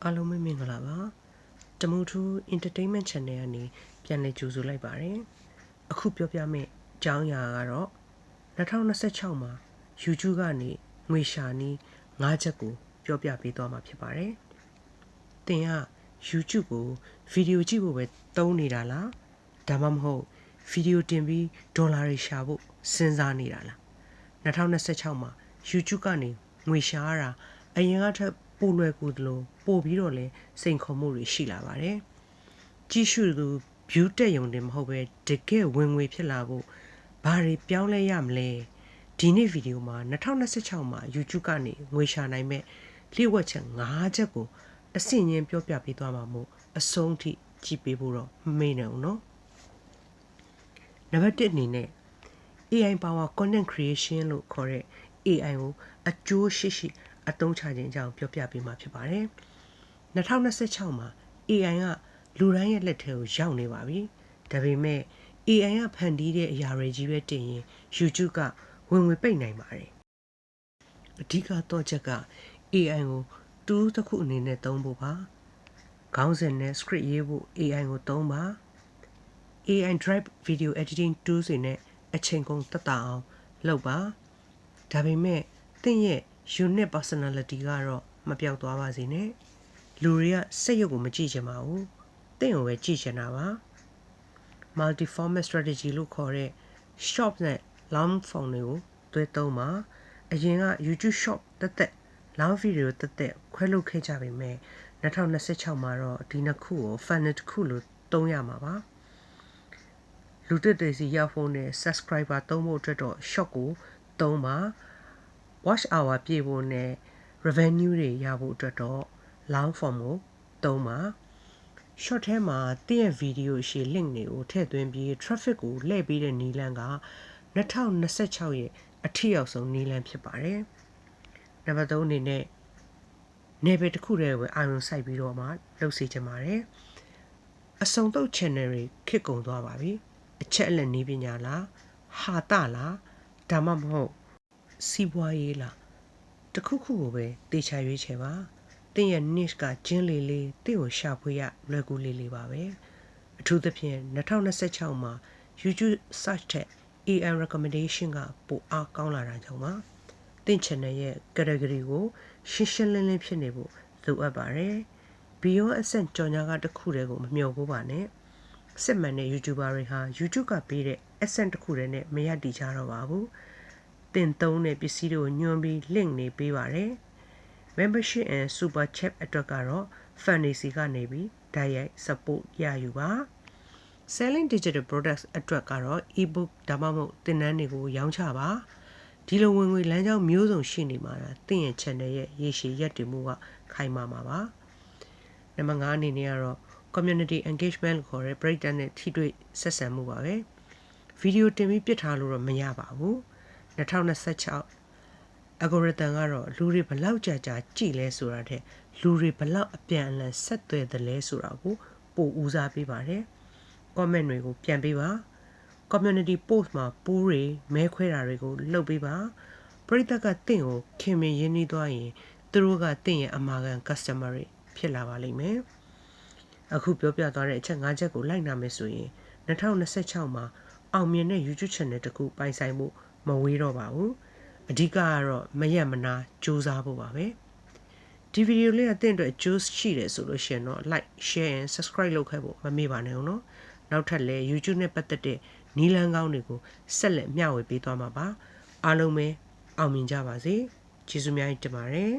အားလုံးပဲမင်္ဂလာပါတမူထူး entertainment channel ကနေပြန်လည်ကြိုဆိုလိုက်ပါတယ်အခုပြောပြမယ့်အကြောင်းအရာကတော့2026မှာ YouTube ကနေငွေရှာနည်း5ချက်ကိုပြောပြပေးသွားမှာဖြစ်ပါတယ်တင်က YouTube ကိုဗီဒီယိုကြည့်ဖို့ပဲသုံးနေတာလားဒါမှမဟုတ်ဗီဒီယိုတင်ပြီးဒေါ်လာတွေရှာဖို့စဉ်းစားနေတာလား2026မှာ YouTube ကနေငွေရှာရတာအရင်ကထက်ပိုလွယ်ကူသလိုပိုပြီးတော့လဲစိန်ခေါ်မှုတွေရှိလာပါတယ်ကြည့်ရှုသူ view တက်ရုံတင်မဟုတ်ပဲတကယ်ဝင်ငွေဖြစ်လာဖို့ဘာတွေပြောင်းလဲရမလဲဒီနေ့ဗီဒီယိုမှာ2026မှာ YouTube ကနေငွေရှာနိုင်မဲ့လျှို့ဝှက်ချက်5ချက်ကိုအစီအရင်ပြောပြပေးသွားမှာမို့အဆုံးထိကြည့်ပေးဖို့တော့မမေ့နဲ့ဦးနော်နံပါတ်1အနေနဲ့ AI Power Content Creation လို့ခေါ်တဲ့ AI ကိုအကျိုးရှိအသုံးချခြင်းအကြောင်းပြောပြပေးမှာဖြစ်ပါတယ်2026မှာ AI ကလူတိုင်းရဲ့လက်ထဲကိုရောက်နေပါပြီဒါပေမဲ့ AI ကဖန်တီးတဲ့အရာတွေကြီးပဲတင်ရင် YouTube ကဝင်ငွေပိတ်နိုင်ပါတယ်အဓိကတော့ချက်က AI ကိုtool တစ်ခုအနေနဲ့သုံးဖို့ပါခေါင်းစဉ်နဲ့ script ရေးဖို့ AI ကိုသုံးပါ AI Drive Video Editing Tools တွေနဲ့အချိန်ကုန်သက်သာအောင်လုပ်ပါဒါပေမဲ့သင်ရဲ့ unique personality ကတော့မပြောက်သွားပါစေနဲ့လူတွေကစိတ်ရုပ်ကိုမကြည့်ချင်ပါဘူးသင်ကိုပဲကြည့်ချင်တာပါ multi format strategy လို့ခေါ်တဲ့ short နဲ့ long form တွေကိုတွဲသုံးပါအရင်က YouTube short တက် long video တက်ခွဲလုပ်ခဲ့ကြပေမဲ့2026မှာတော့ဒီနှစ်ခုကို funnel တစ်ခုလို့သုံးရမှာပါလူတွေစီရောက်ဖို့နဲ့ subscriber သုံးဖို့အတွက်တော့ short ကိုသုံးပါ watch hour ပြည့်ဖို့နဲ့ revenue တွေရဖို့အတွက်တော့ long form ကိုသုံးပါ short ထဲမှာတင့်ရဲ့ video ရှည် link တွေကိုထည့်သွင်းပြီး traffic ကိုလှည့်ပေးတဲ့နည်းလမ်းက2026ရဲ့အထက်ရောက်ဆုံးနည်းလမ်းဖြစ်ပါတယ်နံပါတ်3အနေနဲ့နယ်ပယ်တစ်ခုတည်းကိုအာရုံစိုက်ပြီးတော့မှလုပ်စီချင်ပါတယ်အစုံတုပ် channel တွေခစ်ကုန်သွားပါပြီအချက်အလက်နည်းပညာလားဟာတာလားဒါမှမဟုတ်စီးပွားရေးလားတစ်ခုခုကိုပဲတေချာရွေးချယ်ပါတင်းရဲ့ niche ကကျင်းလေးလေးတင့်ကိုရှာဖွေရလွယ်ကူလေးပါပဲအထူးသဖြင့်2026မှာ YouTube search ထက် AI recommendation ကပိုအားကောင်းလာတာကြောင့်ပါတင့် channel ရဲ့ category ကိုရှင်းရှင်းလင်းလင်းဖြစ်နေဖို့လိုအပ်ပါတယ် Beyond Accent ကြော်ညာကတစ်ခုတည်းကိုမမျှော်ဘူးပါနဲ့စစ်မှန်တဲ့ YouTuber တွေဟာ YouTube ကပေးတဲ့ accent တစ်ခုတည်းနဲ့မရတည်ကြတော့ပါဘူးတင်သုံးတဲ့ပစ္စည်းတွေကိုညွှန်းပြီး link နေပေးပါတယ် membership and super chat အတွက်ကတော့ fantasy ကနေပြီးတိုက်ရိုက် support ရယူပါ selling digital products အတွက်ကတော့ ebook ဒါမှမဟုတ်သင်တန်းတွေကိုရောင်းချပါဒီလိုဝင်ငွေလမ်းကြောင်းမျိုးစုံရှိနေမှာသင်ရဲ့ channel ရဲ့ရေရှည်ရပ်တည်မှုကခိုင်မာမှာပါနံပါတ်5အနေနဲ့ကတော့ community engagement လို့ခေါ်တဲ့ပရိသတ်နဲ့ထိတွေ့ဆက်ဆံမှုပါပဲဗီဒီယိုတင်ပြီးပြစ်ထားလို့တော့မရပါဘူး2026 algorithm ကတော့လူတွေဘလောက်ကြာကြည့်လဲဆိုတာတဲ့လူတွေဘလောက်အပြန်အလှန်ဆက်သွယ်တယ်လဲဆိုတာကိုပိုဦးစားပေးပါတယ် comment တွေကိုပြန်ပေးပါ community post မှာပိုးတွေမဲခွဲတာတွေကိုလုပ်ပေးပါပရိသတ်ကတင့်ကိုခင်မင်ရင်းနှီးသွားရင်သူတို့ကတင့်ရဲ့အမာခံ customer တွေဖြစ်လာပါလိမ့်မယ်အခုပြောပြသွားတဲ့အချက်5ချက်ကိုလိုက်နာမယ်ဆိုရင်2026မှာအောင်မြင်တဲ့ YouTube channel တစ်ခုပိုင်ဆိုင်မှုမဝေးတော့ပါဘူးအဓိကကတော့မရက်မနာစူးစမ်းဖို့ပါပဲဒီဗီဒီယိုလေးကတင့်အတွက်အကျိုးရှိတယ်ဆိုလို့ရှိရင်တော့ like share and subscribe လုပ်ခဲ့ဖို့မမေ့ပါနဲ့ဦးနော်နောက်ထပ်လည်း YouTube နဲ့ပတ်သက်တဲ့နီးလန်းကောင်းတွေကိုဆက်လက်မျှဝေပေးသွားမှာပါအားလုံးပဲအောင်မြင်ကြပါစေကျေးဇူးများတင်ပါတယ်